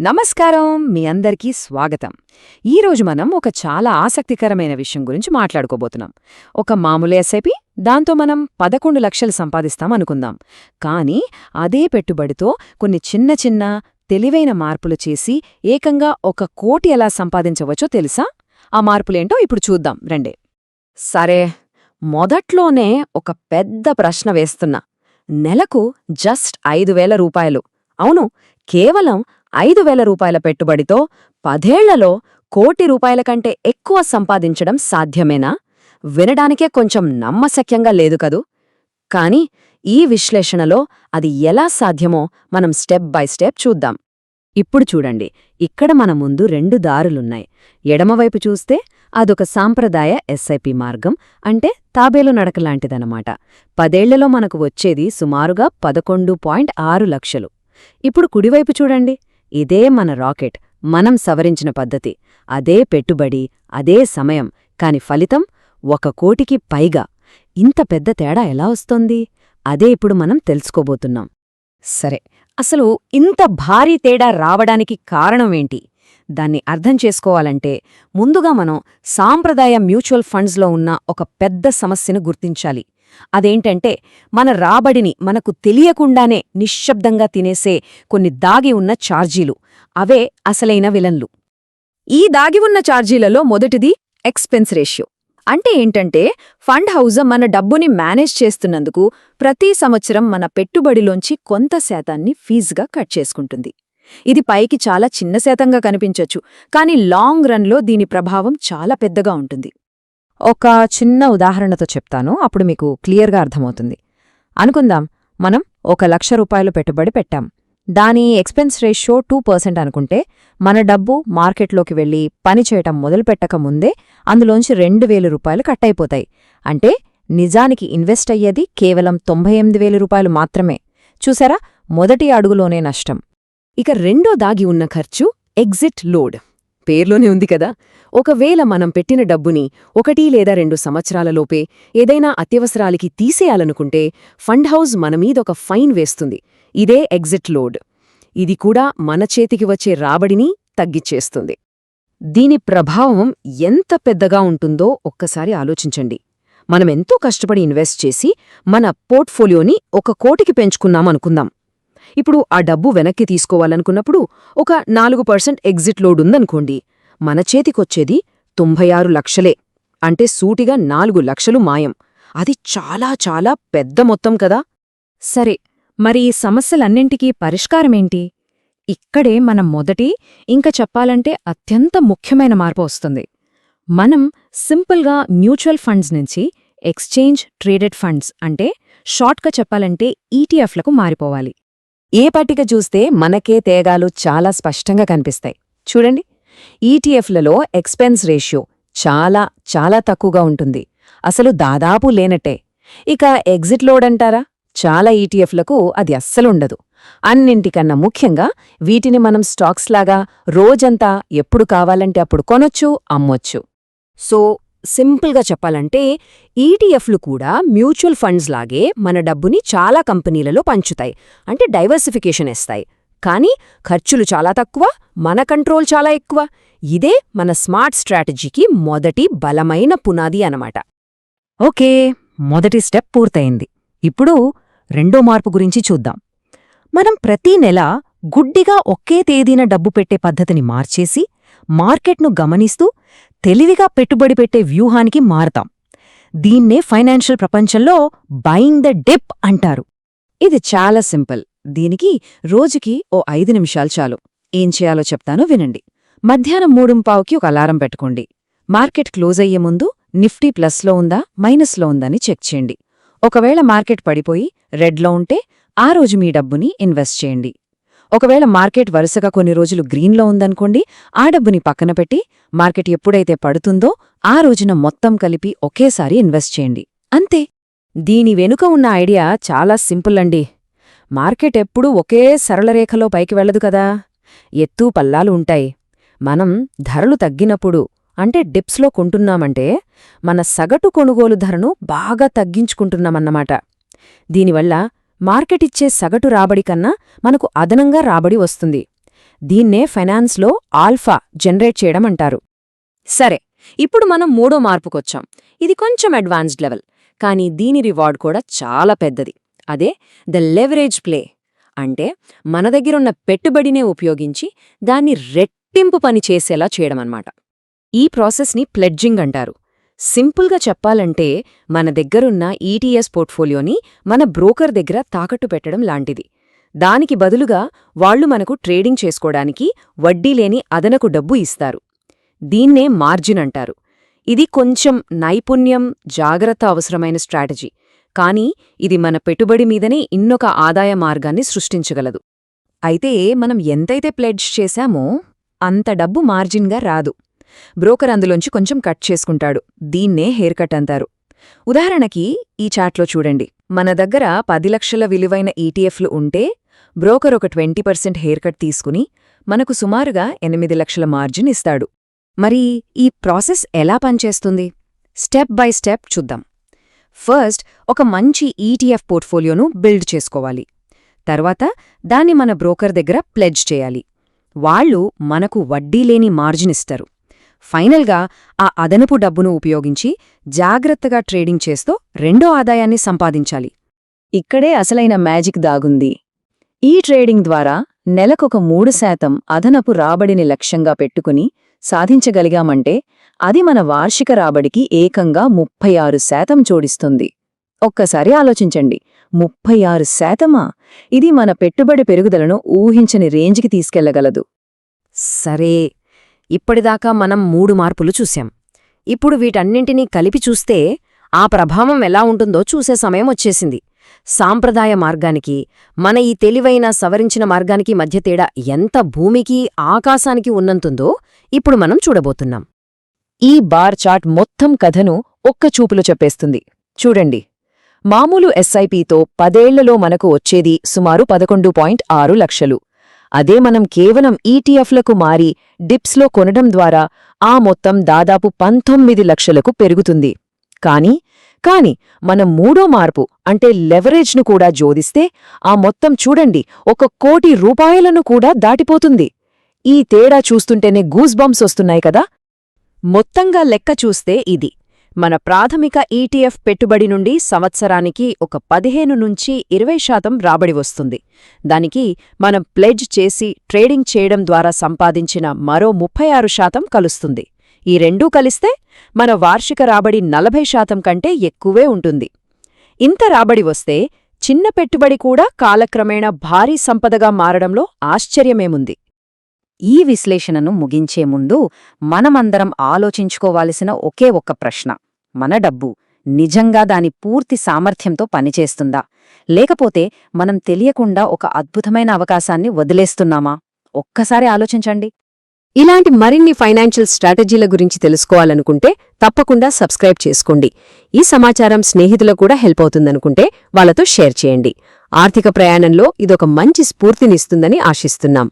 నమస్కారం, మీ అందరికీ స్వాగతం. ఈరోజు మనం ఒక చాలా ఆసక్తికరమైన విషయం గురించి మాట్లాడుకోబోతున్నాం. ఒక మామూలు ఎస్ఐపి, దాంతో మనం 11 లక్షలు సంపాదిస్తాం అనుకుందాం. కానీ అదే పెట్టుబడితో కొన్ని చిన్న చిన్న తెలివైన మార్పులు చేసి ఏకంగా 1 కోటి ఎలా సంపాదించవచ్చో తెలుసా? ఆ మార్పులేంటో ఇప్పుడు చూద్దాం రండి. సరే, మొదట్లోనే ఒక పెద్ద ప్రశ్న వేస్తున్నా. నెలకు జస్ట్ 5,000 రూపాయలు, అవును, కేవలం 5,000 రూపాయల పెట్టుబడితో 10 ఏళ్లలో 1 కోటి రూపాయల కంటే ఎక్కువ సంపాదించడం సాధ్యమేనా? వినడానికే కొంచెం నమ్మశక్యంగా లేదు కదూ. కాని ఈ విశ్లేషణలో అది ఎలా సాధ్యమో మనం స్టెప్ బై స్టెప్ చూద్దాం. ఇప్పుడు చూడండి, ఇక్కడ మన ముందు 2 దారులున్నాయి. ఎడమవైపు చూస్తే అదొక సాంప్రదాయ ఎస్ఐపి మార్గం, అంటే తాబేలు నడకలాంటిదనమాట. 10 ఏళ్లలో మనకు వచ్చేది సుమారుగా 11.6 లక్షలు. ఇప్పుడు కుడివైపు చూడండి, ఇదే మన రాకెట్, మనం సవరించిన పద్ధతి. అదే పెట్టుబడి, అదే సమయం, కాని ఫలితం 1 కోటికి పైగా. ఇంత పెద్ద తేడా ఎలా వస్తోంది? అదే ఇప్పుడు మనం తెలుసుకోబోతున్నాం. సరే, అసలు ఇంత భారీ తేడా రావడానికి కారణమేంటి? దాన్ని అర్థం చేసుకోవాలంటే ముందుగా మనం సాంప్రదాయ మ్యూచువల్ ఫండ్స్లో ఉన్న ఒక పెద్ద సమస్యను గుర్తించాలి. అదేంటంటే, మన రాబడిని మనకు తెలియకుండానే నిశ్శబ్దంగా తినేసే కొన్ని దాగి ఉన్న ఛార్జీలు. అవే అసలైన విలన్లు. ఈ దాగి ఉన్న ఛార్జీలలో మొదటిది ఎక్స్పెన్స్ రేషియో. అంటే ఏంటంటే, ఫండ్ హౌజ్ మన డబ్బుని మేనేజ్ చేస్తున్నందుకు ప్రతి సంవత్సరం మన పెట్టుబడిలోంచి కొంత శాతాన్ని ఫీజుగా కట్ చేసుకుంటుంది. ఇది పైకి చాలా చిన్న శాతంగా కనిపించొచ్చు, కానీ లాంగ్ రన్లో దీని ప్రభావం చాలా పెద్దగా ఉంటుంది. ఒక చిన్న ఉదాహరణతో చెప్తాను, అప్పుడు మీకు క్లియర్గా అర్థమవుతుంది. అనుకుందాం, మనం 1 లక్ష రూపాయలు పెట్టుబడి పెట్టాం. దాని ఎక్స్పెన్స్ రేషియో 2% అనుకుంటే, మన డబ్బు మార్కెట్లోకి వెళ్ళి పనిచేయటం మొదలుపెట్టక ముందే అందులోంచి 2,000 రూపాయలు కట్టయిపోతాయి. అంటే నిజానికి ఇన్వెస్ట్ అయ్యేది కేవలం 98,000 రూపాయలు మాత్రమే. చూసారా, మొదటి అడుగులోనే నష్టం. ఇక రెండో దాగి ఉన్న ఖర్చు ఎగ్జిట్ లోడ్. పేర్లోనే ఉంది కదా. ఒకవేళ మనం పెట్టిన డబ్బుని 1 లేదా 2 సంవత్సరాలలోపే ఏదైనా అత్యవసరాలకి తీసేయాలనుకుంటే ఫండ్ హౌజ్ మనమీదొక ఫైన్ వేస్తుంది. ఇదే ఎగ్జిట్ లోడ్. ఇది కూడా మన చేతికి వచ్చే రాబడిని తగ్గిచ్చేస్తుంది. దీని ప్రభావం ఎంత పెద్దగా ఉంటుందో ఒక్కసారి ఆలోచించండి. మనమెంతో కష్టపడి ఇన్వెస్ట్ చేసి మన పోర్ట్ఫోలియోని 1 కోటికి పెంచుకున్నామనుకుందాం. ఇప్పుడు ఆ డబ్బు వెనక్కి తీసుకోవాలనుకున్నప్పుడు ఒక 4% ఎగ్జిట్ లోడ్ ఉందనుకోండి. మన చేతికొచ్చేది 96 లక్షలే. అంటే సూటిగా 4 లక్షలు మాయం. అది చాలా చాలా పెద్ద మొత్తం కదా. సరే, మరి ఈ సమస్యలన్నింటికీ పరిష్కారమేంటి? ఇక్కడే మనం మొదటి, ఇంకా చెప్పాలంటే అత్యంత ముఖ్యమైన మార్పు వస్తుంది. మనం సింపుల్గా మ్యూచువల్ ఫండ్స్ నుంచి ఎక్స్చేంజ్ ట్రేడెడ్ ఫండ్స్, అంటే షార్ట్గా చెప్పాలంటే ఈటీఎఫ్లకు మారిపోవాలి. ఏ పట్టిక చూస్తే మనకే తేగాలు చాలా స్పష్టంగా కనిపిస్తాయి. చూడండి, ఈటీఎఫ్లలో ఎక్స్పెన్స్ రేషియో చాలా చాలా తక్కువగా ఉంటుంది, అసలు దాదాపు లేనట్టే. ఇక ఎగ్జిట్ లోడ్ అంటారా, చాలా ఈటీఎఫ్లకు అది అస్సలుండదు. అన్నింటికన్నా ముఖ్యంగా వీటిని మనం స్టాక్స్లాగా రోజంతా ఎప్పుడు కావాలంటే అప్పుడు కొనొచ్చు, అమ్మొచ్చు. సో సింపుల్గా చెప్పాలంటే ఈటీఎఫ్లు కూడా మ్యూచువల్ ఫండ్స్ లాగే మన డబ్బుని చాలా కంపెనీలలో పంచుతాయి, అంటే డైవర్సిఫికేషన్ ఇస్తాయి. కానీ ఖర్చులు చాలా తక్కువ, మన కంట్రోల్ చాలా ఎక్కువ. ఇదే మన స్మార్ట్ స్ట్రాటజీకి మొదటి బలమైన పునాది అన్నమాట. ఓకే, మొదటి స్టెప్ పూర్తయింది. ఇప్పుడు రెండో మార్పు గురించి చూద్దాం. మనం ప్రతీ నెల గుడ్డిగా ఒకే తేదీన డబ్బు పెట్టే పద్ధతిని మార్చేసి మార్కెట్ను గమనిస్తూ తెలివిగా పెట్టుబడి పెట్టే వ్యూహానికి మారతాం. దీన్నే ఫైనాన్షియల్ ప్రపంచంలో బయింగ్ ద డిప్ అంటారు. ఇది చాలా సింపుల్. దీనికి రోజుకి 5 నిమిషాలు చాలు. ఏం చేయాలో చెప్తానో వినండి. మధ్యాహ్నం 3:15కి ఒక అలారం పెట్టుకోండి. మార్కెట్ క్లోజ్ అయ్యే ముందు నిఫ్టీ ప్లస్లో ఉందా మైనస్లో ఉందని చెక్ చేయండి. ఒకవేళ మార్కెట్ పడిపోయి రెడ్లో ఉంటే ఆ రోజు మీ డబ్బుని ఇన్వెస్ట్ చేయండి. ఒకవేళ మార్కెట్ వరుసగా కొన్ని రోజులు గ్రీన్లో ఉందనుకోండి, ఆ డబ్బుని పక్కన పెట్టి మార్కెట్ ఎప్పుడైతే పడుతుందో ఆ రోజున మొత్తం కలిపి ఒకేసారి ఇన్వెస్ట్ చేయండి. అంతే. దీని వెనుక ఉన్న ఐడియా చాలా సింపుల్ అండి. మార్కెట్ ఎప్పుడూ ఒకే సరళరేఖలో పైకి వెళ్లదు కదా, ఎత్తూ పల్లాలు ఉంటాయి. మనం ధరలు తగ్గినప్పుడు, అంటే డిప్స్లో కొంటున్నామంటే మన సగటు కొనుగోలు ధరను బాగా తగ్గించుకుంటున్నామన్నమాట. దీనివల్ల మార్కెటిచ్చే సగటు రాబడి కన్నా మనకు అదనంగా రాబడి వస్తుంది. దీన్నే ఫైనాన్స్లో ఆల్ఫా జనరేట్ చేయడం అంటారు. సరే, ఇప్పుడు మనం మూడో మార్పుకొచ్చాం. ఇది కొంచెం అడ్వాన్స్డ్ లెవెల్, కానీ దీని రివార్డ్ కూడా చాలా పెద్దది. అదే ద లెవరేజ్ ప్లే. అంటే మన దగ్గరున్న పెట్టుబడినే ఉపయోగించి దాన్ని రెట్టింపు పని చేసేలా చేయడమన్నమాట. ఈ ప్రాసెస్ని ప్లెడ్జింగ్ అంటారు. సింపుల్గా చెప్పాలంటే మన దగ్గరున్న ఈటీఎస్ పోర్ట్ఫోలియోని మన బ్రోకర్ దగ్గర తాకట్టు పెట్టడం లాంటిది. దానికి బదులుగా వాళ్లు మనకు ట్రేడింగ్ చేసుకోవడానికి వడ్డీలేని అదనపు డబ్బు ఇస్తారు. దీన్నే మార్జిన్ అంటారు. ఇది కొంచెం నైపుణ్యం, జాగ్రత్త అవసరమైన స్ట్రాటజీ, కానీ ఇది మన పెట్టుబడి మీదనే ఇన్నొక ఆదాయ మార్గాన్ని సృష్టించగలదు. అయితే మనం ఎంతైతే ప్లెడ్జ్ చేశామో అంత డబ్బు మార్జిన్గా రాదు. బ్రోకర్ అందులోంచి కొంచెం కట్ చేసుకుంటాడు. దీన్నే హెయిర్ కట్ అంటారు. ఉదాహరణకి ఈ చాట్లో చూడండి. మన దగ్గర 10 లక్షల విలువైన ఈటీఎఫ్లు ఉంటే బ్రోకర్ ఒక 20% హెయిర్ కట్ తీసుకుని మనకు సుమారుగా 8 లక్షల మార్జిన్ ఇస్తాడు. మరి ఈ ప్రాసెస్ ఎలా పనిచేస్తుంది? స్టెప్ బై స్టెప్ చూద్దాం. ఫస్ట్, ఒక మంచి ఈటీఎఫ్ పోర్ట్ఫోలియోను బిల్డ్ చేసుకోవాలి. తర్వాత దాన్ని మన బ్రోకర్ దగ్గర ప్లెడ్జ్ చేయాలి. వాళ్లు మనకు వడ్డీలేని మార్జిన్ ఇస్తారు. ఫైనల్గా ఆ అదనపు డబ్బును ఉపయోగించి జాగ్రత్తగా ట్రేడింగ్ చేస్తూ రెండో ఆదాయాన్ని సంపాదించాలి. ఇక్కడే అసలైన మ్యాజిక్ దాగుంది. ఈ ట్రేడింగ్ ద్వారా నెలకొక 3% అదనపు రాబడిని లక్ష్యంగా పెట్టుకుని సాధించగలిగామంటే అది మన వార్షిక రాబడికి ఏకంగా 36% జోడిస్తుంది. ఒక్కసారి ఆలోచించండి, 36%? ఇది మన పెట్టుబడి పెరుగుదలను ఊహించని రేంజ్కి తీసుకెళ్లగలదు. సరే, ఇప్పటిదాకా మనం 3 మార్పులు చూశాం. ఇప్పుడు వీటన్నింటినీ కలిపి చూస్తే ఆ ప్రభావం ఎలా ఉంటుందో చూసే సమయం వచ్చేసింది. సాంప్రదాయ మార్గానికి, మన ఈ తెలివైన సవరించిన మార్గానికి మధ్య తేడా ఎంత భూమికి ఆకాశానికి ఉన్నంతుందో ఇప్పుడు మనం చూడబోతున్నాం. ఈ బార్ చార్ట్ మొత్తం కథను ఒక్క చూపులో చెప్పేస్తుంది. చూడండి, మామూలు ఎస్ఐపితో 10 ఏళ్లలో మనకు వచ్చేది సుమారు 11.6 లక్షలు. అదే మనం కేవలం ఈటీఎఫ్లకు మారి డిప్స్లో కొనడం ద్వారా ఆ మొత్తం దాదాపు 19 లక్షలకు పెరుగుతుంది. కానీ మనం మూడో మార్పు అంటే లెవరేజ్ను కూడా జోడిస్తే ఆ మొత్తం చూడండి, 1 కోటి రూపాయలను కూడా దాటిపోతుంది. ఈ తేడా చూస్తుంటేనే గూస్ బంప్స్ వస్తున్నాయి కదా. మొత్తంగా లెక్క చూస్తే ఇది మన ప్రాథమిక ఈటీఎఫ్ పెట్టుబడి నుండి సంవత్సరానికి ఒక 15 నుంచి 20% రాబడి వస్తుంది. దానికి మనం ప్లెడ్జ్ చేసి ట్రేడింగ్ చేయడం ద్వారా సంపాదించిన మరో 36% కలుస్తుంది. ఈ రెండూ కలిస్తే మన వార్షిక రాబడి 40% కంటే ఎక్కువే ఉంటుంది. ఇంత రాబడి వస్తే చిన్న పెట్టుబడి కూడా కాలక్రమేణా భారీ సంపదగా మారడంలో ఆశ్చర్యమేముంది. ఈ విశ్లేషణను ముగించే ముందు మనమందరం ఆలోచించుకోవాల్సిన ఒకే ఒక్క ప్రశ్న: మన డబ్బు నిజంగా దాని పూర్తి సామర్థ్యంతో పనిచేస్తుందా, లేకపోతే మనం తెలియకుండా ఒక అద్భుతమైన అవకాశాన్ని వదిలేస్తున్నామా? ఒక్కసారి ఆలోచించండి. ఇలాంటి మరిన్ని ఫైనాన్షియల్ స్ట్రాటజీల గురించి తెలుసుకోవాలనుకుంటే తప్పకుండా సబ్స్క్రైబ్ చేసుకోండి. ఈ సమాచారం స్నేహితులకు కూడా హెల్ప్ అవుతుందనుకుంటే వాళ్ళతో షేర్ చేయండి. ఆర్థిక ప్రయాణంలో ఇదొక మంచి స్ఫూర్తినిస్తుందని ఆశిస్తున్నాం.